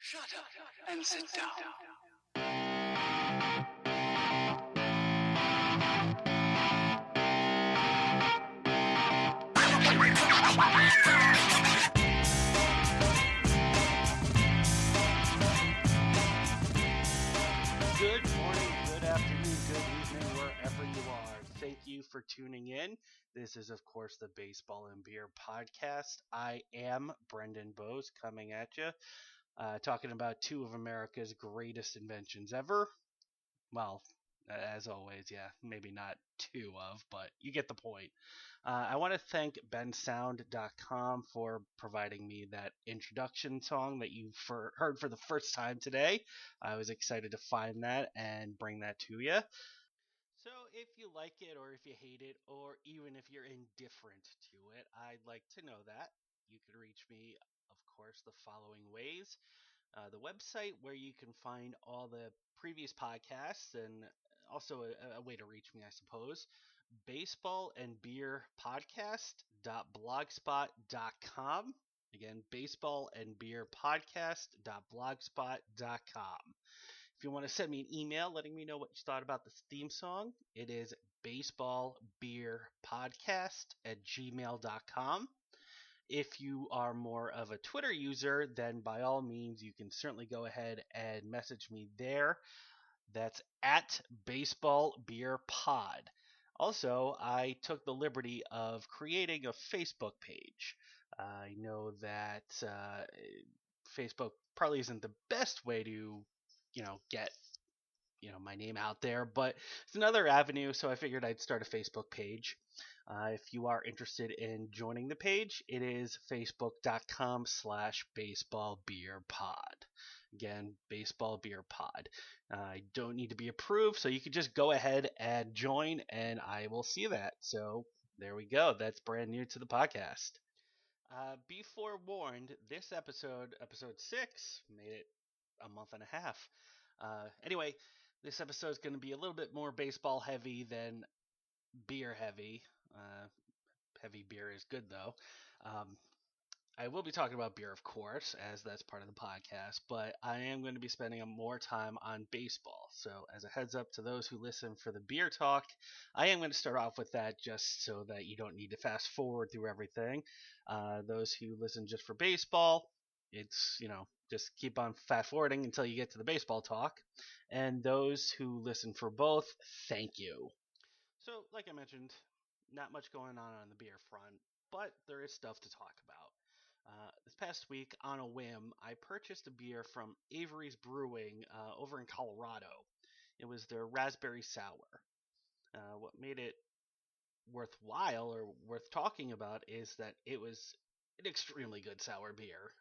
Shut up and sit down. Good morning, good afternoon, good evening, wherever you are. Thank you for tuning in. This is, of course, the Baseball and Beer podcast. I am Brendan Bose coming at you, talking about two of America's greatest inventions ever. Well, as always, yeah, maybe not two of, but you get the point. I want to thank bensound.com for providing me that introduction song that you heard for the first time today. I was excited to find that and bring that to you. So if you like it or if you hate it or even if you're indifferent to it, I'd like to know that. You can reach me, of course, the following ways. The website where you can find all the previous podcasts and also a way to reach me, I suppose. baseballandbeerpodcast.blogspot.com. Again, baseballandbeerpodcast.blogspot.com. If you want to send me an email letting me know what you thought about this theme song, it is baseballbeerpodcast@gmail.com. If you are more of a Twitter user, then by all means, you can certainly go ahead and message me there. That's at baseballbeerpod. Also, I took the liberty of creating a Facebook page. I know that Facebook probably isn't the best way to, get my name out there, but it's another avenue, so I figured I'd start a Facebook page. If you are interested in joining the page, it is facebook.com/baseballbeerpod. Again, baseballbeerpod. I don't need to be approved, so you can just go ahead and join, and I will see that. So there we go. That's brand new to the podcast. Be forewarned, this episode 6, made it a month and a half. Anyway, this episode is going to be a little bit more baseball heavy than beer heavy. Heavy beer is good, though. I will be talking about beer, of course, as that's part of the podcast, but I am going to be spending more time on baseball. So, as a heads up to those who listen for the beer talk, I am going to start off with that just so that you don't need to fast forward through everything. Those who listen just for baseball, it's, just keep on fast forwarding until you get to the baseball talk. And those who listen for both, thank you. So, like I mentioned, not much going on the beer front, but there is stuff to talk about. This past week, on a whim, I purchased a beer from Avery's Brewing over in Colorado. It was their raspberry sour. What made it worthwhile or worth talking about is that it was an extremely good sour beer.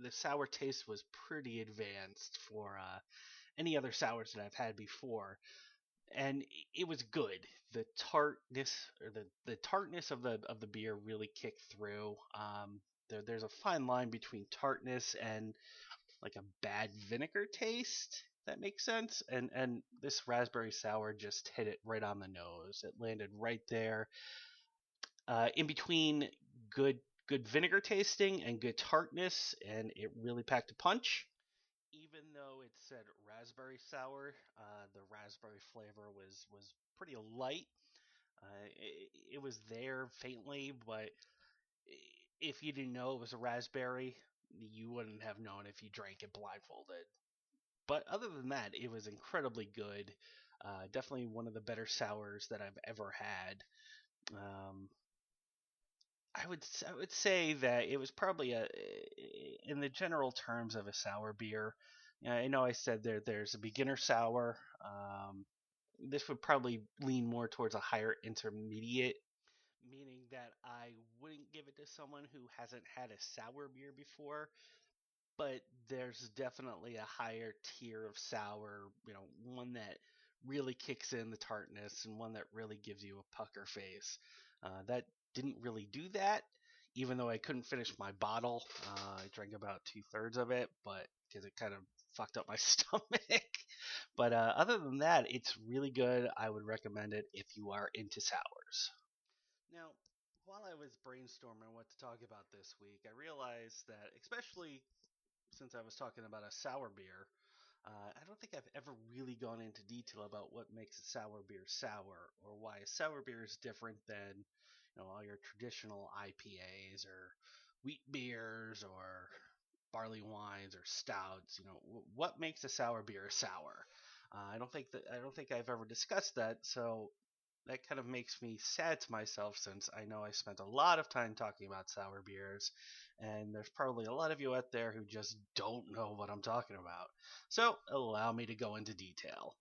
The sour taste was pretty advanced for any other sours that I've had before, and it was good. The tartness or the tartness of the beer really kicked through. There's a fine line between tartness and like a bad vinegar taste. That makes sense. And this raspberry sour just hit it right on the nose. It landed right there, in between good vinegar tasting and good tartness, and it really packed a punch. Even though it said raspberry sour, the raspberry flavor was pretty light. It was there faintly, but if you didn't know it was a raspberry, you wouldn't have known if you drank it blindfolded. But other than that, it was incredibly good. Definitely one of the better sours that I've ever had. I would say that it was probably in the general terms of a sour beer. I know I said there's a beginner sour. This would probably lean more towards a higher intermediate, meaning that I wouldn't give it to someone who hasn't had a sour beer before. But there's definitely a higher tier of sour, one that really kicks in the tartness and one that really gives you a pucker face. That didn't really do that, even though I couldn't finish my bottle. I drank about 2/3 of it, but because it kind of fucked up my stomach. But other than that, it's really good. I would recommend it if you are into sours. Now, while I was brainstorming what to talk about this week, I realized that, especially since I was talking about a sour beer, I don't think I've ever really gone into detail about what makes a sour beer sour, or why a sour beer is different than all your traditional IPAs or wheat beers or barley wines or stouts. What makes a sour beer sour? I don't think I've ever discussed that, so that kind of makes me sad to myself, since I know I spent a lot of time talking about sour beers, and there's probably a lot of you out there who just don't know what I'm talking about. So allow me to go into detail.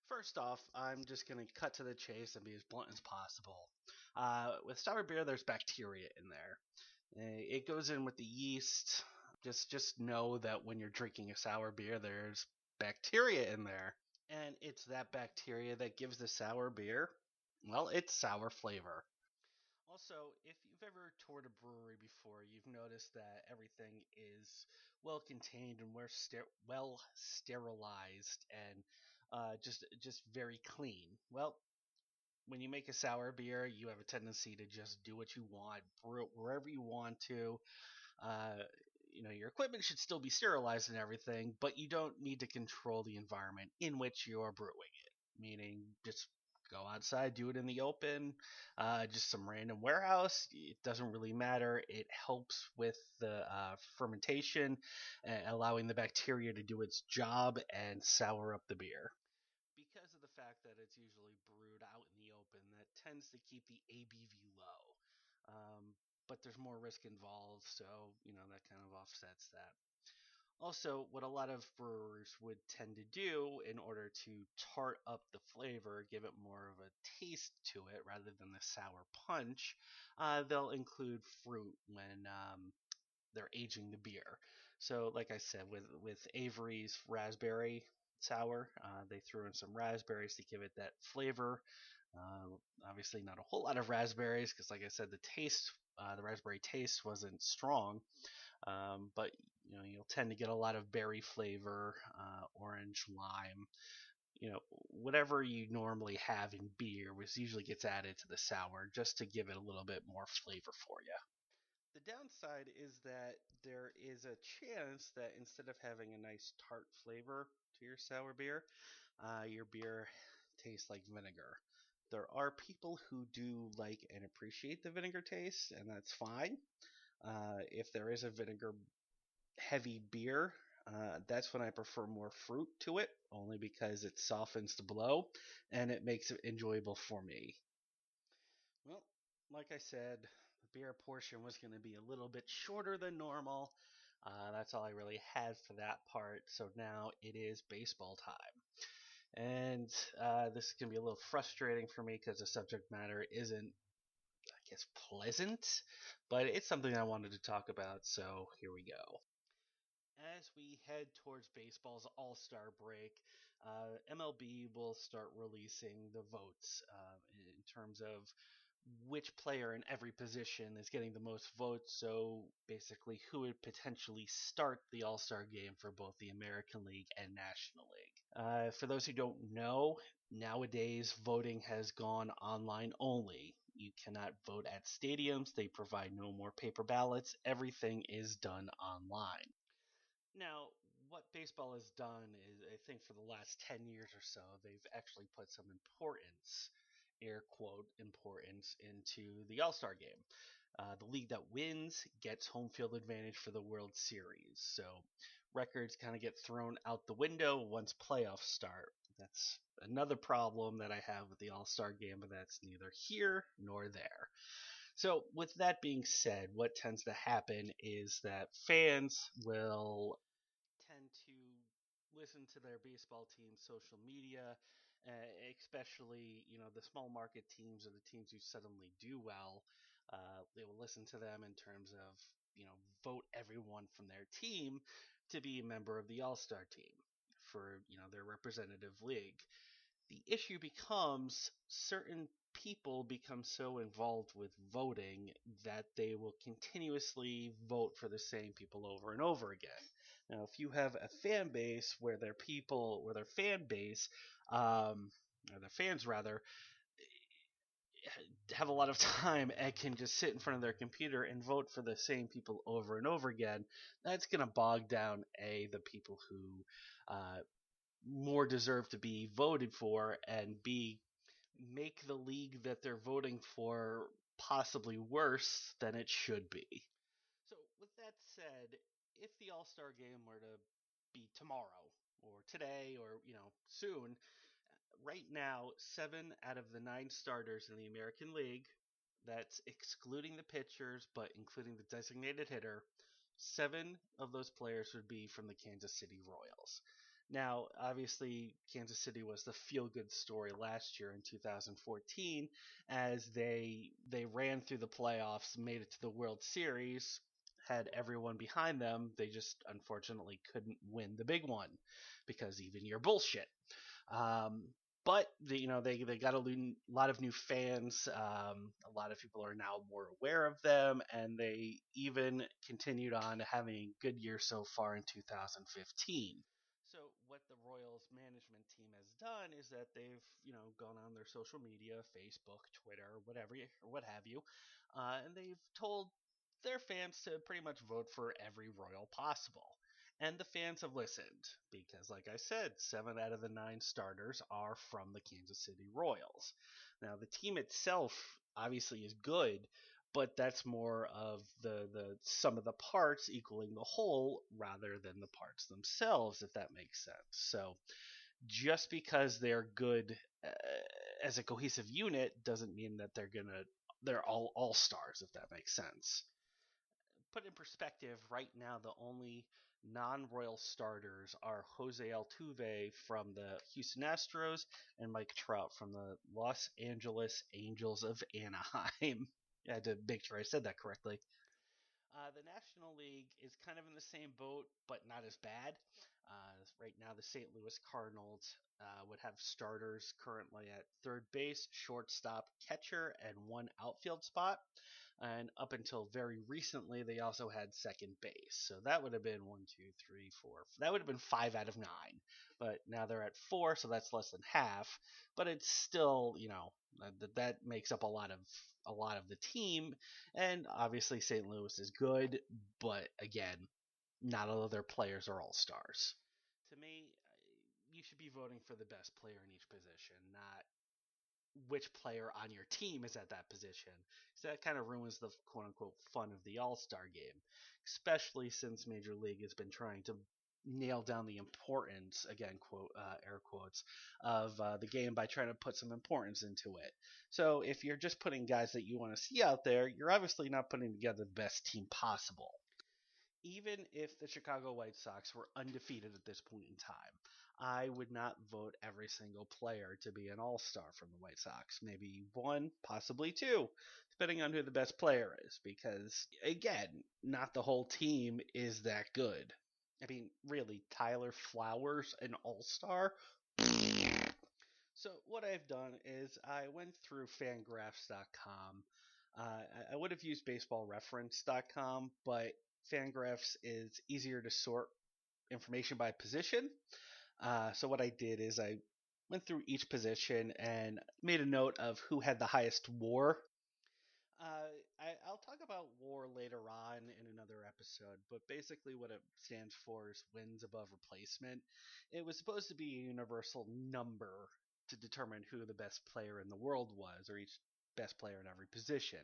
First off, I'm just going to cut to the chase and be as blunt as possible. With sour beer, there's bacteria in there. It goes in with the yeast. Just know that when you're drinking a sour beer, there's bacteria in there. And it's that bacteria that gives the sour beer, well, its sour flavor. Also, if you've ever toured a brewery before, you've noticed that everything is well contained and well sterilized and just very clean. Well, when you make a sour beer, you have a tendency to just do what you want, brew it wherever you want to. Uh, your equipment should still be sterilized and everything, but you don't need to control the environment in which you are brewing it. Meaning, just go outside, do it in the open, just some random warehouse. It doesn't really matter. It helps with the fermentation, allowing the bacteria to do its job and sour up the beer. Because of the fact that it's usually brewed out in the open, that tends to keep the ABV low. But there's more risk involved, so that kind of offsets that. Also, what a lot of brewers would tend to do in order to tart up the flavor, give it more of a taste to it rather than the sour punch, they'll include fruit when they're aging the beer. So, like I said, with Avery's raspberry sour, they threw in some raspberries to give it that flavor. Obviously, not a whole lot of raspberries because, like I said, the raspberry taste wasn't strong. But you'll tend to get a lot of berry flavor, orange, lime. Whatever you normally have in beer, which usually gets added to the sour just to give it a little bit more flavor for you. The downside is that there is a chance that instead of having a nice tart flavor to your beer tastes like vinegar. There are people who do like and appreciate the vinegar taste, and that's fine. If there is a vinegar heavy beer, that's when I prefer more fruit to it, only because it softens the blow and it makes it enjoyable for me. Well, like I said, the beer portion was going to be a little bit shorter than normal. That's all I really had for that part. So now it is baseball time. And this is going to be a little frustrating for me because the subject matter isn't, I guess, pleasant, but it's something I wanted to talk about, so here we go. As we head towards baseball's All-Star break, MLB will start releasing the votes in terms of which player in every position is getting the most votes, so basically who would potentially start the All-Star game for both the American League and National League. For those who don't know, nowadays voting has gone online only. You cannot vote at stadiums. They provide no more paper ballots. Everything is done online. Now, what baseball has done is, I think for the last 10 years or so, they've actually put some importance, air quote, importance, into the All-Star game. The league that wins gets home field advantage for the World Series. So records kind of get thrown out the window once playoffs start. That's another problem that I have with the All-Star game, but that's neither here nor there. So, with that being said, what tends to happen is that fans will tend to listen to their baseball team's social media, especially the small market teams or the teams who suddenly do well. They will listen to them in terms of vote everyone from their team to be a member of the All-Star team for their representative league. The issue becomes certain people become so involved with voting that they will continuously vote for the same people over and over again. Now, if you have a fan base where their fan base, or their fans rather, have a lot of time and can just sit in front of their computer and vote for the same people over and over again, that's going to bog down the people who more deserve to be voted for, and B, make the league that they're voting for possibly worse than it should be. So, with that said, if the All-Star game were to be tomorrow or today or, soon, right now, 7 out of the 9 starters in the American League, that's excluding the pitchers but including the designated hitter, 7 of those players would be from the Kansas City Royals. Now, obviously, Kansas City was the feel-good story last year in 2014 as they ran through the playoffs, made it to the World Series, had everyone behind them. They just unfortunately couldn't win the big one because even your bullshit. But they got a lot of new fans. A lot of people are now more aware of them, and they even continued on having a good year so far in 2015. So what the Royals management team has done is that they've gone on their social media, Facebook, Twitter, whatever or what have you, and they've told their fans to pretty much vote for every Royal possible. And the fans have listened because, like I said, 7 out of the 9 starters are from the Kansas City Royals. Now, the team itself obviously is good, but that's more of the sum of the parts equaling the whole rather than the parts themselves, if that makes sense. So, just because they're good as a cohesive unit doesn't mean that they're all stars, if that makes sense. Put in perspective, right now the only non-Royal starters are Jose Altuve from the Houston Astros and Mike Trout from the Los Angeles Angels of Anaheim. I had to make sure I said that correctly. The National League is kind of in the same boat, but not as bad. Right now, the St. Louis Cardinals would have starters currently at third base, shortstop, catcher, and 1 outfield spot. And up until very recently, they also had second base. So that would have been 1, 2, 3, 4. That would have been 5 out of 9. But now they're at 4, so that's less than half. But it's still, that makes up a lot of the team. And obviously, St. Louis is good, but again, not all of their players are all stars. To me, you should be voting for the best player in each position, not which player on your team is at that position. So that kind of ruins the quote unquote fun of the All-Star game, especially since Major League has been trying to nail down the importance, again, quote air quotes, of the game by trying to put some importance into it. So if you're just putting guys that you want to see out there, you're obviously not putting together the best team possible. Even if the Chicago White Sox were undefeated at this point in time, I would not vote every single player to be an all-star from the White Sox. Maybe 1, possibly 2, depending on who the best player is. Because, again, not the whole team is that good. I mean, really, Tyler Flowers, an all-star? So what I've done is I went through Fangraphs.com. I would have used BaseballReference.com, but Fangraphs is easier to sort information by position. So what I did is I went through each position and made a note of who had the highest WAR. I'll talk about WAR later on in another episode, but basically what it stands for is wins above replacement. It was supposed to be a universal number to determine who the best player in the world was, or each best player in every position.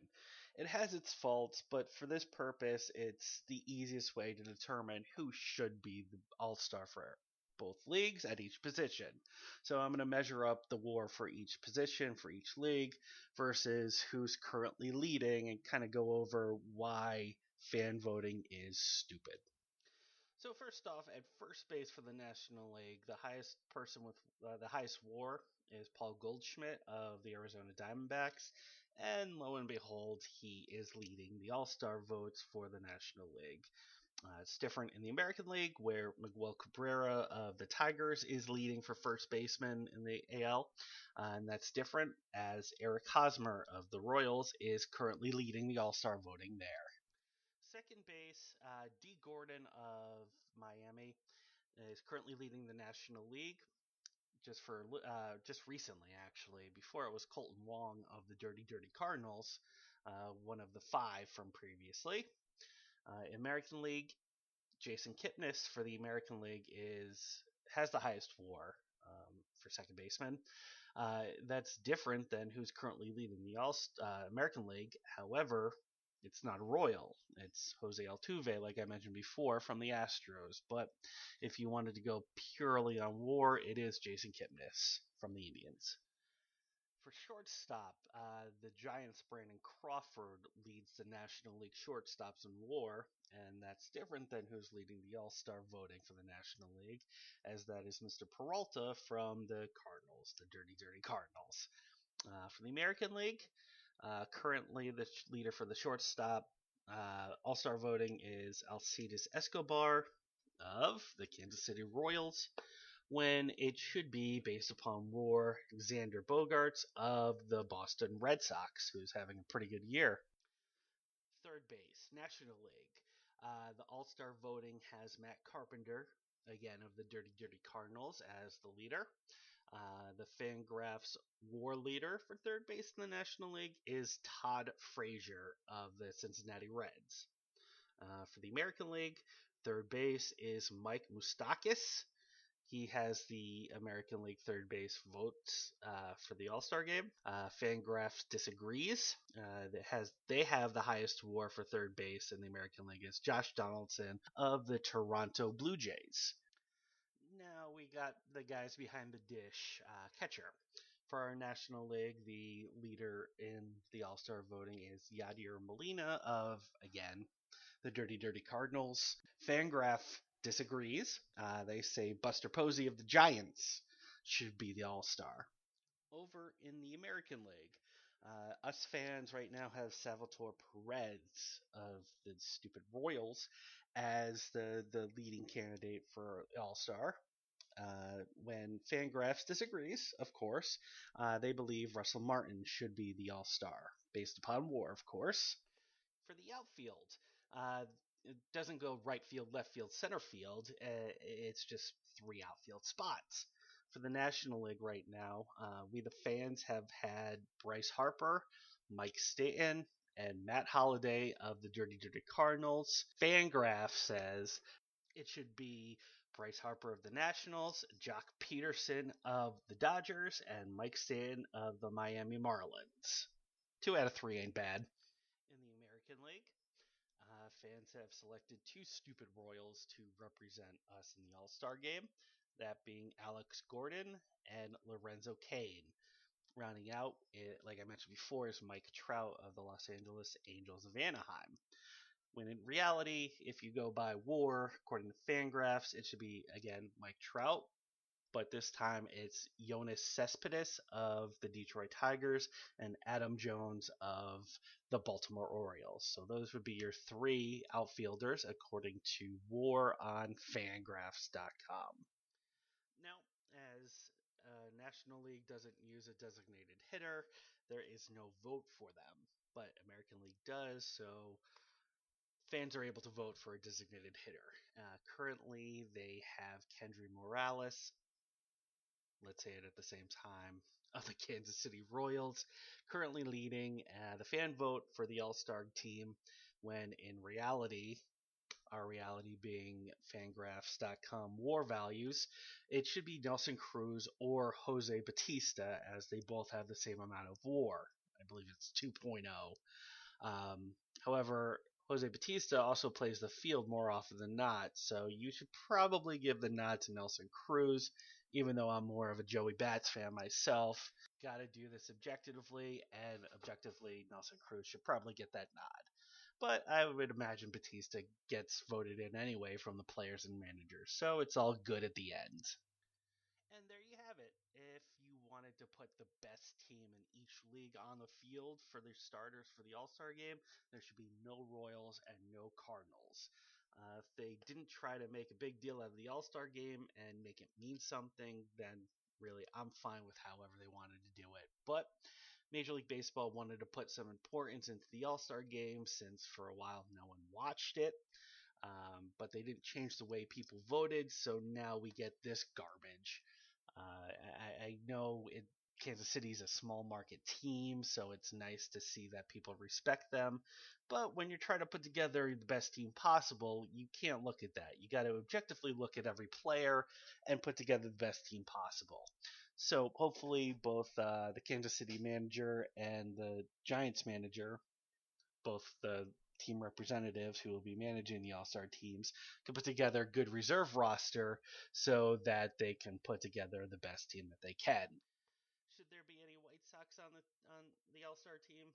It has its faults, but for this purpose, it's the easiest way to determine who should be the all-star for both leagues at each position. So I'm going to measure up the WAR for each position, for each league, versus who's currently leading, and kind of go over why fan voting is stupid. So first off, at first base for the National League, the highest person with the highest WAR is Paul Goldschmidt of the Arizona Diamondbacks, and lo and behold, he is leading the All-Star votes for the National League. It's different in the American League, where Miguel Cabrera of the Tigers is leading for first baseman in the AL, and that's different as Eric Hosmer of the Royals is currently leading the All-Star voting there. Second base, D. Gordon of Miami is currently leading the National League. just recently, actually. Before it was Colton Wong of the Dirty Dirty Cardinals, one of the 5 from previously. American League, Jason Kipnis for the American League has the highest WAR for second baseman. That's different than who's currently leading the American League. However, it's not a Royal. It's Jose Altuve, like I mentioned before, from the Astros. But if you wanted to go purely on WAR, it is Jason Kipnis from the Indians. For shortstop, the Giants' Brandon Crawford leads the National League shortstops in WAR, and that's different than who's leading the All-Star voting for the National League, as that is Mr. Peralta from the Cardinals, the Dirty Dirty Cardinals. For the American League, currently the leader for the shortstop All-Star voting is Alcides Escobar of the Kansas City Royals, when it should be, based upon WAR, Xander Bogaerts of the Boston Red Sox, who's having a pretty good year. Third base, National League. The All-Star voting has Matt Carpenter, again of the Dirty Dirty Cardinals, as the leader. The Fangraphs WAR leader for third base in the National League is Todd Frazier of the Cincinnati Reds. For the American League, third base is Mike Moustakas. He has the American League third base votes for the All-Star game. Fangraphs disagrees. They have the highest WAR for third base in the American League is Josh Donaldson of the Toronto Blue Jays. Now we got the guys behind the dish, catcher. For our National League, the leader in the All-Star voting is Yadier Molina of, again, the Dirty Dirty Cardinals. Fangraph disagrees. They say Buster Posey of the Giants should be the All-Star. Over in the American League, us fans right now have Salvatore Perez of the stupid Royals as the leading candidate for All-Star. When Fangraphs disagrees, of course, they believe Russell Martin should be the All-Star, based upon WAR, of course. For the outfield, it doesn't go right field, left field, center field. It's just 3 outfield spots. For the National League right now, we the fans have had Bryce Harper, Mike Stanton, and Matt Holliday of the Dirty Dirty Cardinals. Fangraph says it should be Bryce Harper of the Nationals, Jock Peterson of the Dodgers, and Mike Stanton of the Miami Marlins. 2 out of 3 ain't bad. In the American League, fans have selected 2 stupid Royals to represent us in the All-Star game, that being Alex Gordon and Lorenzo Cain. Rounding out, like I mentioned before, is Mike Trout of the Los Angeles Angels of Anaheim. When in reality, if you go by WAR, according to Fangraphs, it should be, again, Mike Trout, but this time it's Yoenis Cespedes of the Detroit Tigers and Adam Jones of the Baltimore Orioles. So those would be your 3 outfielders according to WAR on Fangraphs.com. Now, as National League doesn't use a designated hitter, there is no vote for them, but American League does, so fans are able to vote for a designated hitter. Currently, they have Kendry Morales, let's say it at the same time, of the Kansas City Royals, currently leading the fan vote for the All-Star team, when in reality, our reality being Fangraphs.com WAR values, it should be Nelson Cruz or Jose Bautista, as they both have the same amount of WAR. I believe it's 2.0. However, Jose Bautista also plays the field more often than not, so you should probably give the nod to Nelson Cruz, even though I'm more of a Joey Bats fan myself. Gotta do this objectively, and objectively, Nelson Cruz should probably get that nod. But I would imagine Bautista gets voted in anyway from the players and managers, so it's all good at the end. And there you have it. If you wanted to put the best team in each league on the field for their starters for the All-Star game, there should be no Royals and no Cardinals. If they didn't try to make a big deal out of the All-Star game and make it mean something, then really I'm fine with however they wanted to do it. But Major League Baseball wanted to put some importance into the All-Star game since for a while no one watched it. But they didn't change the way people voted, so now we get this garbage. I know Kansas City is a small market team, so it's nice to see that people respect them. But when you're trying to put together the best team possible, you can't look at that. You got to objectively look at every player and put together the best team possible. So hopefully both the Kansas City manager and the Giants manager, both the team representatives who will be managing the All-Star teams, can put together a good reserve roster so that they can put together the best team that they can. Should there be any White Sox on the All-Star team?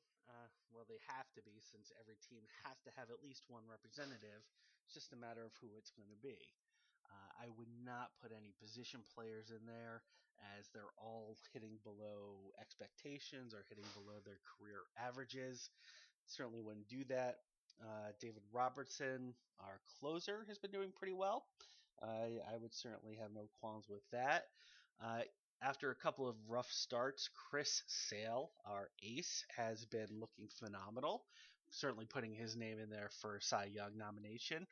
Well, they have to be, since every team has to have at least one representative. It's just a matter of who it's going to be. I would not put any position players in there, as they're all hitting below expectations or hitting below their career averages. Certainly wouldn't do that. David Robertson, our closer, has been doing pretty well. I would certainly have no qualms with that. After a couple of rough starts, Chris Sale, our ace, has been looking phenomenal, certainly putting his name in there for a Cy Young nomination.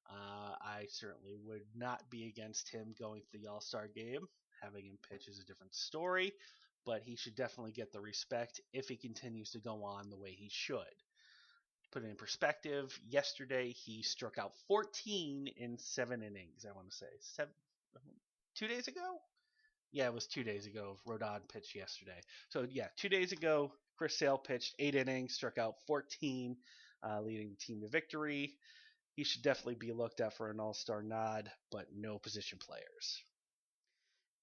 I certainly would not be against him going to the All-Star game. Having him pitch is a different story, but he should definitely get the respect if he continues to go on the way he should. Put it in perspective, yesterday he struck out 14 in 7 innings, I want to say. 2 days ago? Yeah, it was 2 days ago. Rodon pitched yesterday. So, yeah, 2 days ago, Chris Sale pitched 8 innings, struck out 14, leading the team to victory. He should definitely be looked at for an all-star nod, but no position players.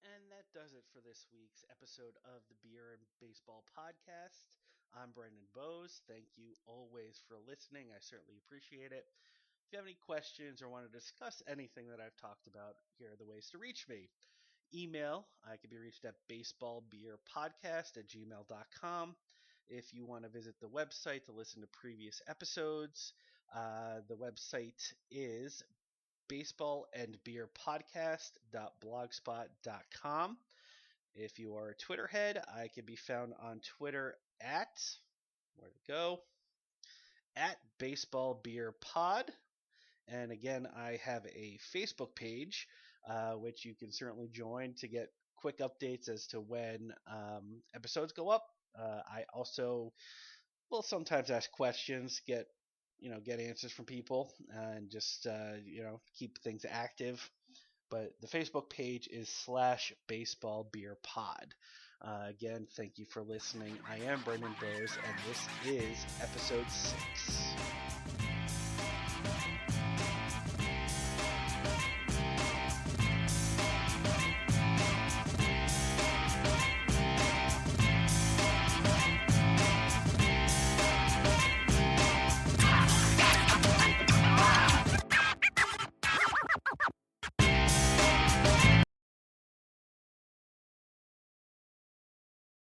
And that does it for this week's episode of the Beer and Baseball Podcast. I'm Brendan Bowes. Thank you always for listening. I certainly appreciate it. If you have any questions or want to discuss anything that I've talked about, here are the ways to reach me. Email, I can be reached at baseballbeerpodcast@gmail.com. If you want to visit the website to listen to previous episodes, the website is baseballandbeerpodcast.blogspot.com. If you are a Twitter head, I can be found on Twitter at, where to go, at baseballbeerpod. And again, I have a Facebook page, which you can certainly join to get quick updates as to when episodes go up. I also will sometimes ask questions, get answers from people, and just keep things active. But the Facebook page is /baseballbeerpod. Again, thank you for listening. I am Brendan Bowes, and this is episode 6.